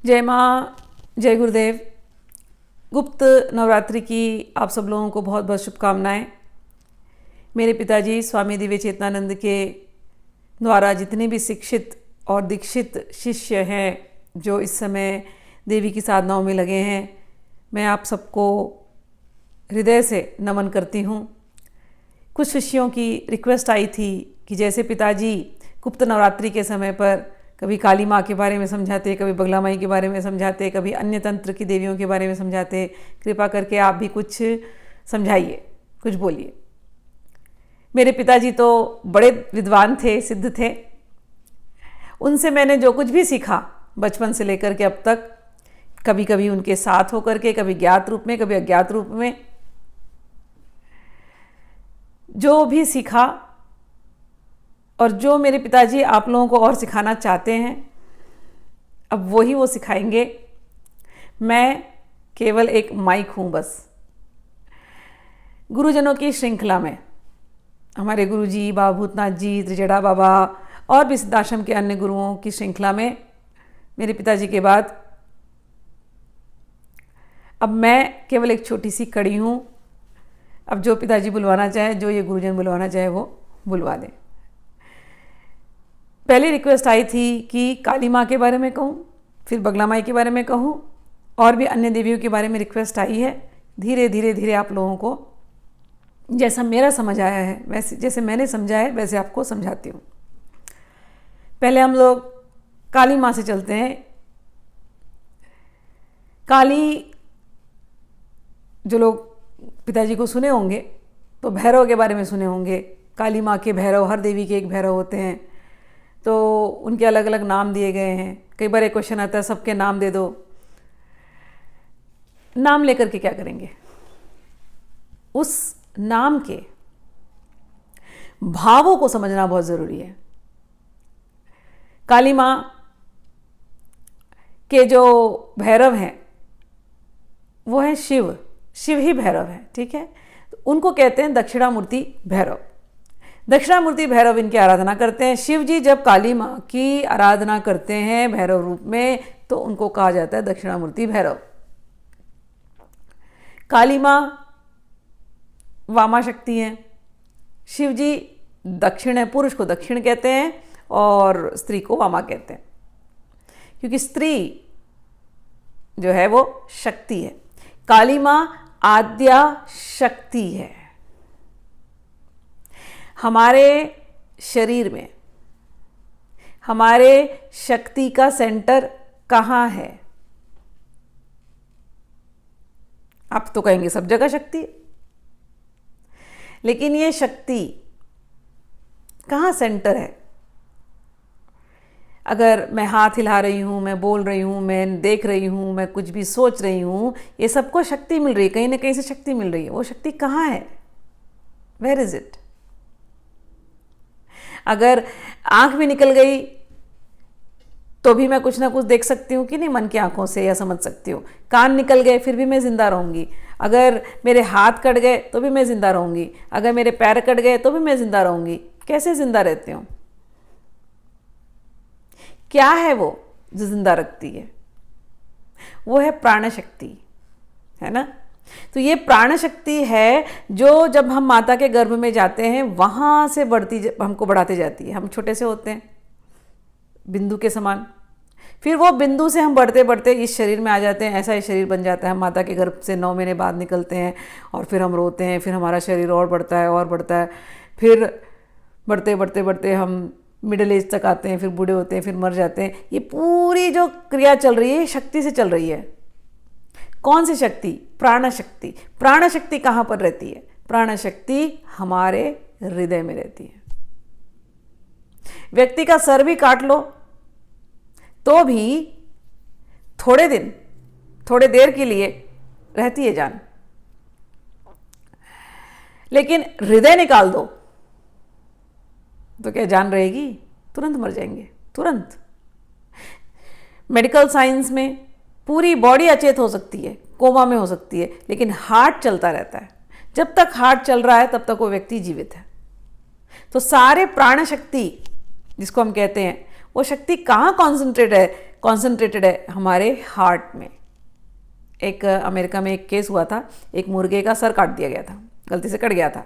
जय माँ, जय गुरुदेव। गुप्त नवरात्रि की आप सब लोगों को बहुत बहुत शुभकामनाएं। मेरे पिताजी स्वामी दिव्य चेतनानंद के द्वारा जितने भी शिक्षित और दीक्षित शिष्य हैं जो इस समय देवी की साधनाओं में लगे हैं, मैं आप सबको हृदय से नमन करती हूँ। कुछ शिष्यों की रिक्वेस्ट आई थी कि जैसे पिताजी गुप्त नवरात्रि के समय पर कभी काली माँ के बारे में समझाते, कभी बगला माई के बारे में समझाते, कभी अन्य तंत्र की देवियों के बारे में समझाते, कृपा करके आप भी कुछ समझाइए, कुछ बोलिए। मेरे पिताजी तो बड़े विद्वान थे, सिद्ध थे। उनसे मैंने जो कुछ भी सीखा बचपन से लेकर के अब तक, कभी कभी उनके साथ होकर के, कभी ज्ञात रूप में, कभी अज्ञात रूप में, जो भी सीखा और जो मेरे पिताजी आप लोगों को और सिखाना चाहते हैं, अब वही वो सिखाएंगे। मैं केवल एक माइक हूँ बस। गुरुजनों की श्रृंखला में हमारे गुरुजी बाबा भूतनाथ जी, त्रिजड़ा बाबा और भी सिद्धाश्रम के अन्य गुरुओं की श्रृंखला में मेरे पिताजी के बाद अब मैं केवल एक छोटी सी कड़ी हूँ। अब जो पिताजी बुलवाना चाहे, जो ये गुरुजन बुलवाना चाहे, वो बुलवा दें। पहली रिक्वेस्ट आई थी कि काली माँ के बारे में कहूँ, फिर बगला माई के बारे में कहूँ, और भी अन्य देवियों के बारे में रिक्वेस्ट आई है। धीरे धीरे धीरे आप लोगों को जैसा मेरा समझ आया है, वैसे जैसे मैंने समझा है वैसे आपको समझाती हूँ। पहले हम लोग काली माँ से चलते हैं। काली, जो लोग पिताजी को सुने होंगे तो भैरव के बारे में सुने होंगे। काली माँ के भैरव, हर देवी के एक भैरव होते हैं, तो उनके अलग अलग नाम दिए गए हैं। कई बार एक क्वेश्चन आता है, सबके नाम दे दो। नाम लेकर के क्या करेंगे? उस नाम के भावों को समझना बहुत ज़रूरी है। काली माँ के जो भैरव हैं वो हैं शिव। शिव ही भैरव है, ठीक है। तो उनको कहते हैं दक्षिणामूर्ति भैरव। दक्षिणामूर्ति भैरव इनकी आराधना करते हैं। शिव जी जब काली माँ की आराधना करते हैं भैरव रूप में, तो उनको कहा जाता है दक्षिणामूर्ति भैरव। काली माँ वामा शक्ति हैं। शिव जी दक्षिण है, पुरुष को दक्षिण कहते हैं और स्त्री को वामा कहते हैं, क्योंकि स्त्री जो है वो शक्ति है। काली माँ आद्या शक्ति है। हमारे शरीर में हमारे शक्ति का सेंटर कहाँ है? आप तो कहेंगे सब जगह शक्ति, लेकिन ये शक्ति कहाँ सेंटर है? अगर मैं हाथ हिला रही हूँ, मैं बोल रही हूँ, मैं देख रही हूँ, मैं कुछ भी सोच रही हूँ, ये सबको शक्ति मिल रही है, कहीं ना कहीं से शक्ति मिल रही है। वो शक्ति कहाँ है? Where is it? अगर आंख भी निकल गई तो भी मैं कुछ ना कुछ देख सकती हूँ कि नहीं, मन की आंखों से, या समझ सकती हूँ। कान निकल गए फिर भी मैं जिंदा रहूंगी। अगर मेरे हाथ कट गए तो भी मैं जिंदा रहूंगी। अगर मेरे पैर कट गए तो भी मैं जिंदा रहूंगी। कैसे जिंदा रहती हूँ? क्या है वो जो जिंदा रखती है? वो है प्राण शक्ति, है ना। तो ये प्राण शक्ति है जो जब हम माता के गर्भ में जाते हैं वहां से बढ़ती, हमको बढ़ाते जाती है। हम छोटे से होते हैं बिंदु के समान, फिर वो बिंदु से हम बढ़ते बढ़ते इस शरीर में आ जाते हैं। ऐसा ही शरीर बन जाता है। हम माता के गर्भ से 9 महीने बाद निकलते हैं और फिर हम रोते हैं, फिर हमारा शरीर और बढ़ता है और बढ़ता है, फिर बढ़ते बढ़ते बढ़ते हम मिडिल एज तक आते हैं, फिर बूढ़े होते हैं, फिर मर जाते हैं। ये पूरी जो क्रिया चल रही है शक्ति से चल रही है। कौन सी शक्ति? प्राण शक्ति। प्राण शक्ति कहाँ पर रहती है? प्राण शक्ति हमारे हृदय में रहती है। व्यक्ति का सर भी काट लो तो भी थोड़े दिन, थोड़े देर के लिए रहती है जान, लेकिन हृदय निकाल दो तो क्या जान रहेगी? तुरंत मर जाएंगे, तुरंत। मेडिकल साइंस में पूरी बॉडी अचेत हो सकती है, कोमा में हो सकती है, लेकिन हार्ट चलता रहता है। जब तक हार्ट चल रहा है तब तक वो व्यक्ति जीवित है। तो सारे प्राण शक्ति जिसको हम कहते हैं, वो शक्ति कहाँ कॉन्सेंट्रेट है? कॉन्सेंट्रेटेड है हमारे हार्ट में। एक अमेरिका में एक केस हुआ था, एक मुर्गे का सर काट दिया गया था, गलती से कट गया था।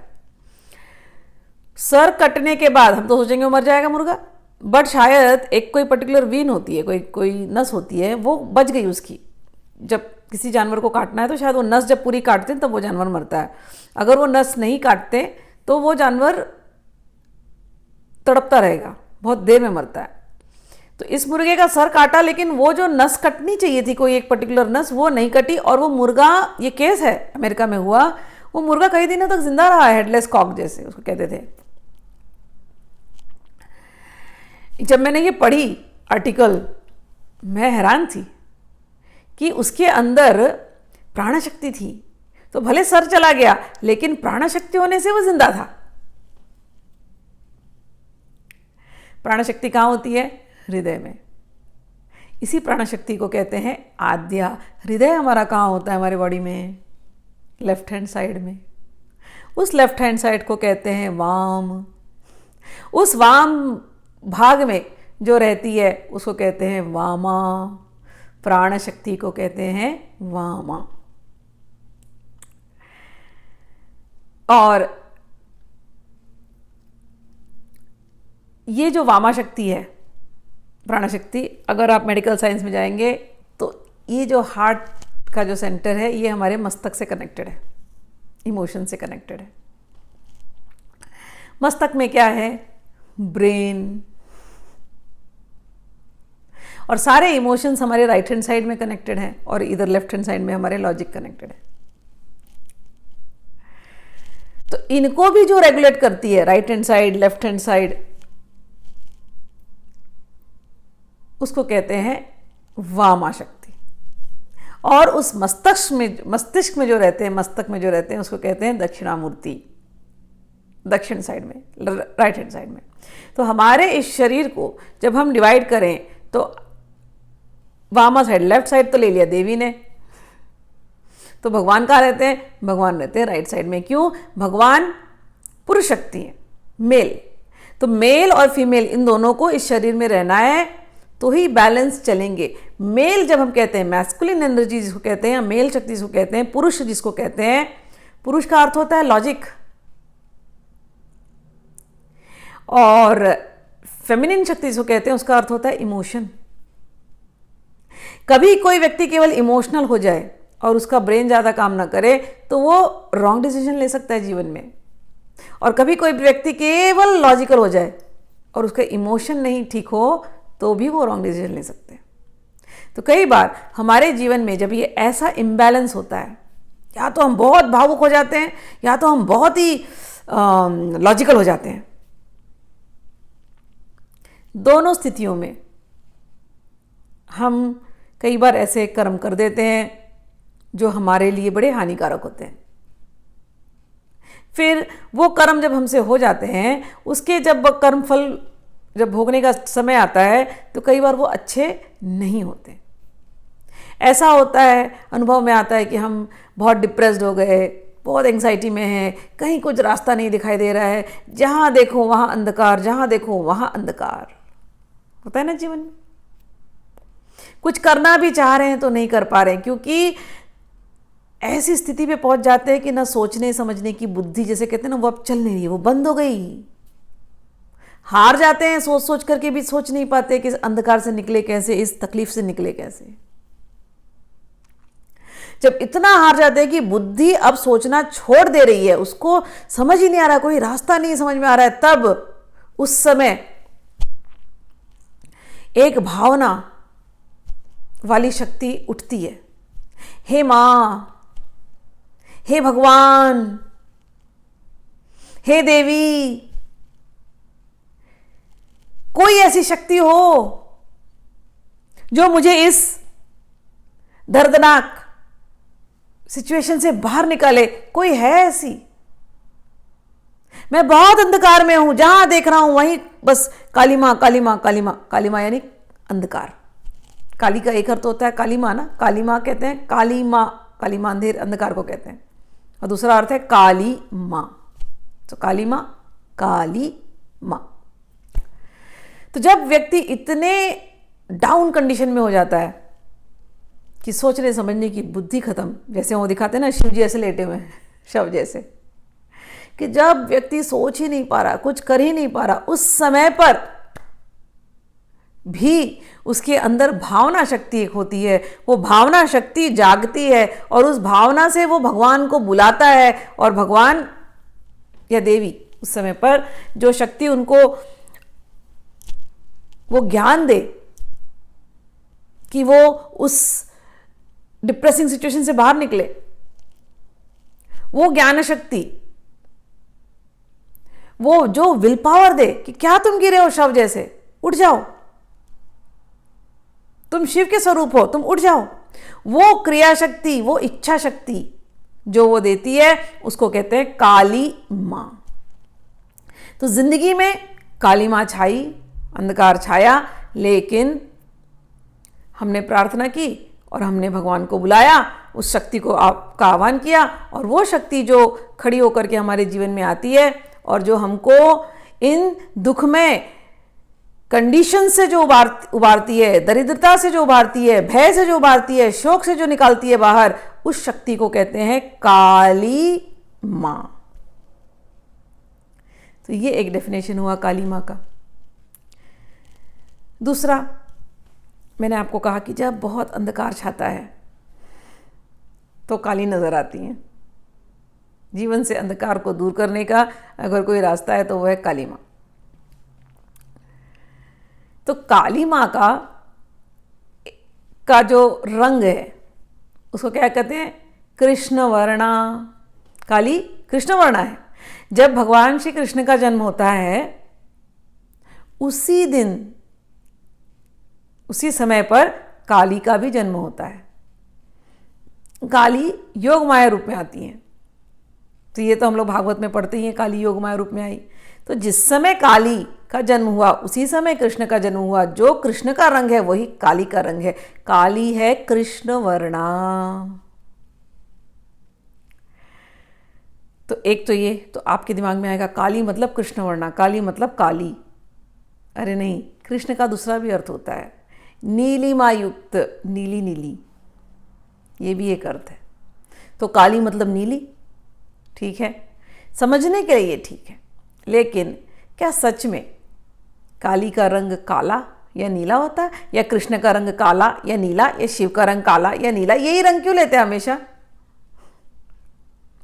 सर कटने के बाद हम तो सोचेंगे वो मर जाएगा मुर्गा, बट शायद एक कोई पर्टिकुलर वीन होती है, कोई नस होती है, वो बच गई उसकी। जब किसी जानवर को काटना है तो शायद वो नस जब पूरी काटते हैं तब वो जानवर मरता है। अगर वो नस नहीं काटते तो वो जानवर तड़पता रहेगा, बहुत देर में मरता है। तो इस मुर्गे का सर काटा, लेकिन वो जो नस कटनी चाहिए थी, कोई एक पर्टिकुलर नस, वो नहीं कटी, और वो मुर्गा, ये केस है अमेरिका में हुआ, वो मुर्गा कई दिनों तक जिंदा रहा, हेडलेस कॉक जैसे उसको कहते थे। जब मैंने ये पढ़ी आर्टिकल, मैं हैरान थी कि उसके अंदर प्राणशक्ति थी। तो भले सर चला गया, लेकिन प्राणशक्ति होने से वो जिंदा था। प्राणशक्ति कहाँ होती है? हृदय में। इसी प्राणशक्ति को कहते हैं आद्या। हृदय हमारा कहाँ होता है हमारे बॉडी में? लेफ्ट हैंड साइड में। उस लेफ्ट हैंड साइड को कहते हैं वाम। उस वाम भाग में जो रहती है उसको कहते हैं वामा। प्राण शक्ति को कहते हैं वामा। और ये जो वामा शक्ति है, प्राण शक्ति, अगर आप मेडिकल साइंस में जाएंगे तो ये जो हार्ट का जो सेंटर है, ये हमारे मस्तक से कनेक्टेड है, इमोशन से कनेक्टेड है। मस्तक में क्या है? ब्रेन। और सारे इमोशंस हमारे राइट हैंड साइड में कनेक्टेड हैं, और इधर लेफ्ट हैंड साइड में हमारे लॉजिक कनेक्टेड है। तो इनको भी जो रेगुलेट करती है, right hand side, left hand side, उसको कहते हैं वामा शक्ति। और उस मस्तिष्क में जो रहते हैं, मस्तक में जो रहते हैं, उसको कहते हैं दक्षिणामूर्ति, दक्षिण साइड में, राइट हैंड साइड में। तो हमारे इस शरीर को जब हम डिवाइड करें तो वामा साइड, लेफ्ट साइड तो ले लिया देवी ने, तो भगवान कहाँ रहते हैं? भगवान रहते हैं राइट साइड में। क्यों? भगवान पुरुष शक्ति है, मेल। तो मेल और फीमेल इन दोनों को इस शरीर में रहना है तो ही बैलेंस चलेंगे। मेल जब हम कहते हैं, मैस्कुलिन एनर्जी जिसको कहते हैं, मेल शक्ति जिसको कहते हैं, पुरुष जिसको कहते हैं, पुरुष का अर्थ होता है लॉजिक, और फेमिनिन शक्ति जिसको कहते हैं उसका अर्थ होता है इमोशन। कभी कोई व्यक्ति केवल इमोशनल हो जाए और उसका ब्रेन ज़्यादा काम ना करे तो वो रॉन्ग डिसीजन ले सकता है जीवन में, और कभी कोई व्यक्ति केवल लॉजिकल हो जाए और उसका इमोशन नहीं ठीक हो तो भी वो रॉन्ग डिसीजन ले सकते हैं। तो कई बार हमारे जीवन में जब ये ऐसा इम्बैलेंस होता है, या तो हम बहुत भावुक हो जाते हैं या तो हम बहुत ही लॉजिकल हो जाते हैं। दोनों स्थितियों में हम कई बार ऐसे कर्म कर देते हैं जो हमारे लिए बड़े हानिकारक होते हैं। फिर वो कर्म जब हमसे हो जाते हैं, उसके जब कर्म फल जब भोगने का समय आता है तो कई बार वो अच्छे नहीं होते। ऐसा होता है, अनुभव में आता है कि हम बहुत डिप्रेस्ड हो गए, बहुत एंग्जाइटी में हैं, कहीं कुछ रास्ता नहीं दिखाई दे रहा है, जहाँ देखो वहाँ अंधकार, जहाँ देखो वहाँ अंधकार होता है ना जीवन में। कुछ करना भी चाह रहे हैं तो नहीं कर पा रहे हैं, क्योंकि ऐसी स्थिति पे पहुंच जाते हैं कि ना सोचने समझने की बुद्धि, जैसे कहते हैं ना, वो अब चल नहीं रही, वो बंद हो गई। हार जाते हैं, सोच सोच करके भी सोच नहीं पाते कि इस अंधकार से निकले कैसे, इस तकलीफ से निकले कैसे। जब इतना हार जाते हैं कि बुद्धि अब सोचना छोड़ दे रही है, उसको समझ ही नहीं आ रहा, कोई रास्ता नहीं समझ में आ रहा है, तब उस समय एक भावना वाली शक्ति उठती है, हे मां, हे भगवान, हे देवी, कोई ऐसी शक्ति हो जो मुझे इस दर्दनाक सिचुएशन से बाहर निकाले। कोई है ऐसी? मैं बहुत अंधकार में हूं, जहां देख रहा हूं वहीं बस काली मां, काली मां, काली मां। काली मां यानी अंधकार। काली का एक अर्थ होता है काली मां ना, काली मां कहते हैं, काली मां, काली मां अंधेर अंधकार को कहते हैं, और दूसरा अर्थ है काली मां। तो काली मां, काली मां। तो जब व्यक्ति इतने डाउन कंडीशन में हो जाता है कि सोचने समझने की बुद्धि खत्म, जैसे वो दिखाते हैं ना शिव जी ऐसे लेटे हुए हैं शव जैसे, कि जब व्यक्ति सोच ही नहीं पा रहा, कुछ कर ही नहीं पा रहा, उस समय पर भी उसके अंदर भावना शक्ति एक होती है, वो भावना शक्ति जागती है और उस भावना से वो भगवान को बुलाता है, और भगवान या देवी उस समय पर जो शक्ति उनको वो ज्ञान दे कि वो उस डिप्रेसिंग सिचुएशन से बाहर निकले, वो ज्ञान शक्ति, वो जो विल पावर दे कि क्या तुम गिरे हो शव जैसे, उठ जाओ, तुम शिव के स्वरूप हो, तुम उठ जाओ, वो क्रिया शक्ति, वो इच्छा शक्ति जो वो देती है उसको कहते हैं काली मां। तो जिंदगी में काली मां छाई, अंधकार छाया, लेकिन हमने प्रार्थना की और हमने भगवान को बुलाया, उस शक्ति को का आह्वान किया, और वो शक्ति जो खड़ी होकर के हमारे जीवन में आती है और जो हमको इन दुखमय कंडीशन से जो उबारती है, दरिद्रता से जो उबारती है, भय से जो उबारती है, शोक से जो निकालती है बाहर, उस शक्ति को कहते हैं काली मां। तो ये एक डेफिनेशन हुआ काली मां का। दूसरा, मैंने आपको कहा कि जब बहुत अंधकार छाता है तो काली नजर आती हैं। जीवन से अंधकार को दूर करने का अगर कोई रास्ता है तो वह है काली मां। तो काली मां का जो रंग है उसको क्या कहते हैं? कृष्ण वर्णा। काली कृष्ण वर्णा है। जब भगवान श्री कृष्ण का जन्म होता है उसी दिन, उसी समय पर काली का भी जन्म होता है। काली योग माया रूप में आती हैं। तो ये तो हम लोग भागवत में पढ़ते ही हैं, काली योग माया रूप में आई। तो जिस समय काली का जन्म हुआ उसी समय कृष्ण का जन्म हुआ। जो कृष्ण का रंग है वही काली का रंग है। काली है कृष्ण वर्णा। तो एक तो ये तो आपके दिमाग में आएगा काली मतलब कृष्ण वर्णा, काली मतलब काली। अरे नहीं, कृष्ण का दूसरा भी अर्थ होता है, नीलिमा युक्त, नीली नीली, ये भी एक अर्थ है। तो काली मतलब नीली, ठीक है, समझने के लिए ठीक है। लेकिन क्या सच में काली का रंग काला या नीला होता है, या कृष्ण का रंग काला या नीला, या शिव का रंग काला या नीला? यही रंग क्यों लेते हैं हमेशा?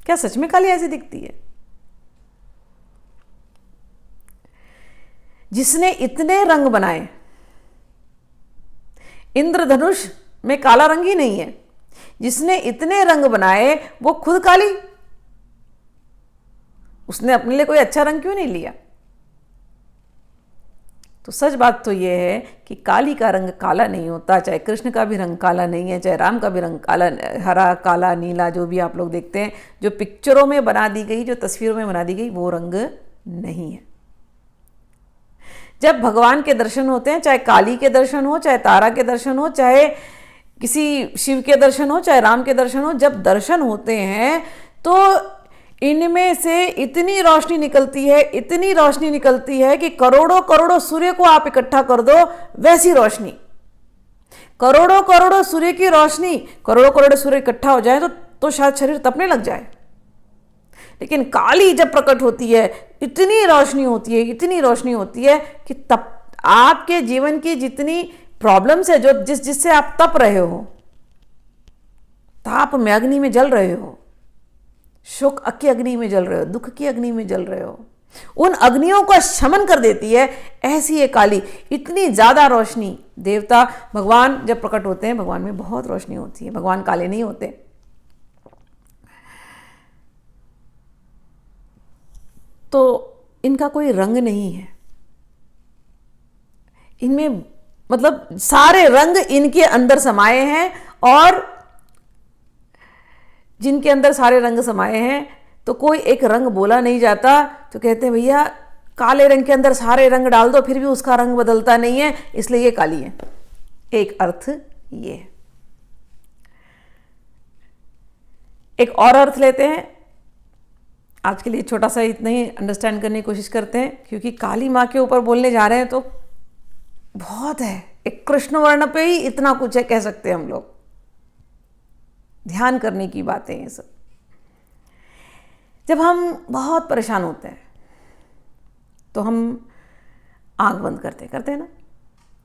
क्या सच में काली ऐसी दिखती है? जिसने इतने रंग बनाए, इंद्रधनुष में काला रंग ही नहीं है, जिसने इतने रंग बनाए वो खुद काली, उसने अपने लिए कोई अच्छा रंग क्यों नहीं लिया? तो सच बात तो यह है कि काली का रंग काला नहीं होता। चाहे कृष्ण का भी रंग काला नहीं है, चाहे राम का भी रंग काला, हरा, काला, नीला, जो भी आप लोग देखते हैं, जो पिक्चरों में बना दी गई, जो तस्वीरों में बना दी गई, वो रंग नहीं है। जब भगवान के दर्शन होते हैं, चाहे काली के दर्शन हो, चाहे तारा के दर्शन हो, चाहे किसी शिव के दर्शन हो, चाहे राम के दर्शन हो, जब दर्शन होते हैं तो इनमें से इतनी रोशनी निकलती है, इतनी रोशनी निकलती है कि करोड़ों करोड़ों सूर्य को आप इकट्ठा कर दो, वैसी रोशनी, करोड़ों करोड़ों सूर्य की रोशनी, करोड़ों करोड़ों सूर्य इकट्ठा हो जाए तो शायद शरीर तपने लग जाए। लेकिन काली जब प्रकट होती है, इतनी रोशनी होती है, इतनी रोशनी होती है कि तप, आपके जीवन की जितनी प्रॉब्लम्स है, जो जिससे आप तप रहे हो, ताप में, अग्नि में जल रहे हो, शोक की अग्नि में जल रहे हो, दुख की अग्नि में जल रहे हो, उन अग्नियों का शमन कर देती है। ऐसी है काली। इतनी ज्यादा रोशनी, देवता भगवान जब प्रकट होते हैं, भगवान में बहुत रोशनी होती है, भगवान काले नहीं होते। तो इनका कोई रंग नहीं है, इनमें मतलब सारे रंग इनके अंदर समाये हैं। और जिनके अंदर सारे रंग समाये हैं तो कोई एक रंग बोला नहीं जाता। तो कहते हैं भैया काले रंग के अंदर सारे रंग डाल दो फिर भी उसका रंग बदलता नहीं है, इसलिए ये काली है। एक अर्थ ये है। एक और अर्थ लेते हैं, आज के लिए छोटा सा इतना ही अंडरस्टैंड करने की कोशिश करते हैं, क्योंकि काली माँ के ऊपर बोलने जा रहे हैं तो बहुत है, एक कृष्ण वर्ण पे ही इतना कुछ है, कह सकते हैं हम लोग। ध्यान करने की बातें ये सब। जब हम बहुत परेशान होते हैं तो हम आंख बंद करते हैं ना,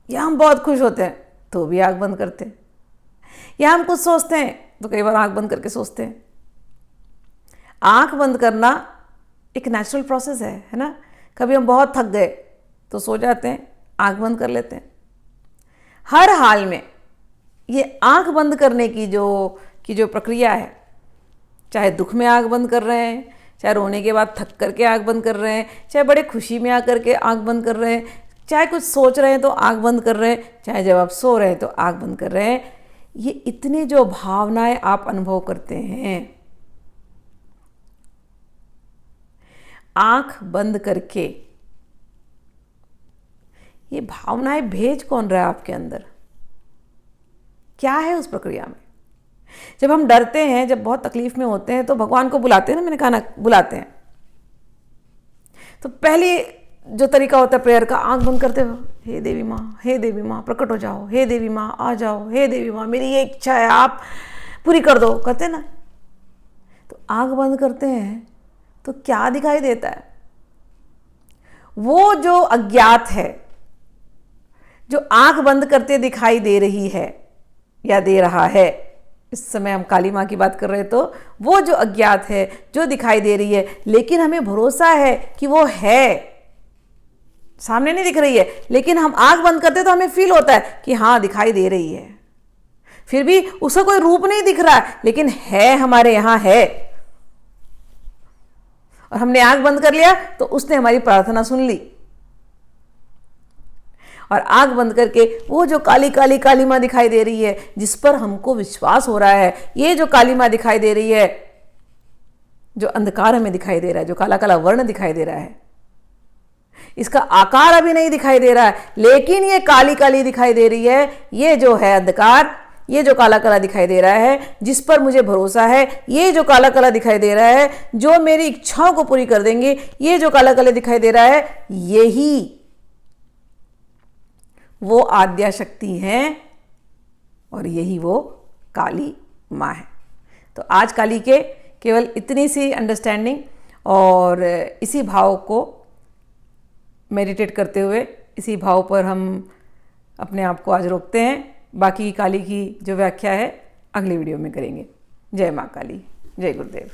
या हम बहुत खुश होते हैं तो भी आंख बंद करते हैं, या हम कुछ सोचते हैं तो कई बार आंख बंद करके सोचते हैं। आंख बंद करना एक नेचुरल प्रोसेस है ना। कभी हम बहुत थक गए तो सो जाते हैं, आंख बंद कर लेते हैं। हर हाल में ये आंख बंद करने की जो प्रक्रिया है, चाहे दुख में आंख बंद कर रहे हैं, चाहे रोने के बाद थक करके आंख बंद कर रहे हैं, चाहे बड़े खुशी में आकर के आंख बंद कर रहे हैं, चाहे कुछ सोच रहे हैं तो आंख बंद कर रहे हैं, चाहे जब आप सो रहे हैं तो आंख बंद कर रहे हैं, ये इतने जो भावनाएं आप अनुभव करते हैं, आंख बंद करके ये भावनाएं भेज कौन रहा है आपके अंदर? क्या है उस प्रक्रिया में? जब हम डरते हैं, जब बहुत तकलीफ में होते हैं तो भगवान को बुलाते हैं ना, मैंने कहा ना, बुलाते हैं। तो पहले जो तरीका होता है प्रेयर का, आंख बंद करते हुए, हे देवी माँ, हे देवी माँ प्रकट हो जाओ, हे देवी माँ आ जाओ, हे देवी माँ मेरी ये इच्छा है आप पूरी कर दो, कहते ना। तो आंख बंद करते हैं तो क्या दिखाई देता है? वो जो अज्ञात है, जो आंख बंद करते दिखाई दे रही है या दे रहा है, इस समय हम काली माँ की बात कर रहे हैं, तो वो जो अज्ञात है, जो दिखाई दे रही है, लेकिन हमें भरोसा है कि वो है, सामने नहीं दिख रही है, लेकिन हम आंख बंद करते तो हमें फील होता है कि हाँ दिखाई दे रही है। फिर भी उसका कोई रूप नहीं दिख रहा है, लेकिन है, हमारे यहां है। और हमने आंख बंद कर लिया तो उसने हमारी प्रार्थना सुन ली। और आंख बंद करके वो जो काली काली काली माँ दिखाई दे रही है, जिस पर हमको विश्वास हो रहा है, ये जो काली माँ दिखाई दे रही है, जो अंधकार हमें दिखाई दे रहा है, जो काला काला वर्ण दिखाई दे रहा है, इसका आकार अभी नहीं दिखाई दे रहा है, लेकिन ये काली काली दिखाई दे रही है, ये जो है अंधकार, ये जो काला काला दिखाई दे रहा है, जिस पर मुझे भरोसा है, ये जो काला काला दिखाई दे रहा है, जो मेरी इच्छाओं को पूरी कर देंगे, ये जो काला काला दिखाई दे रहा है, यही वो आद्या शक्ति है और यही वो काली माँ है। तो आज काली के केवल इतनी सी अंडरस्टैंडिंग और इसी भाव को मेडिटेट करते हुए, इसी भाव पर हम अपने आप को आज रोकते हैं। बाकी काली की जो व्याख्या है अगली वीडियो में करेंगे। जय माँ काली, जय गुरुदेव।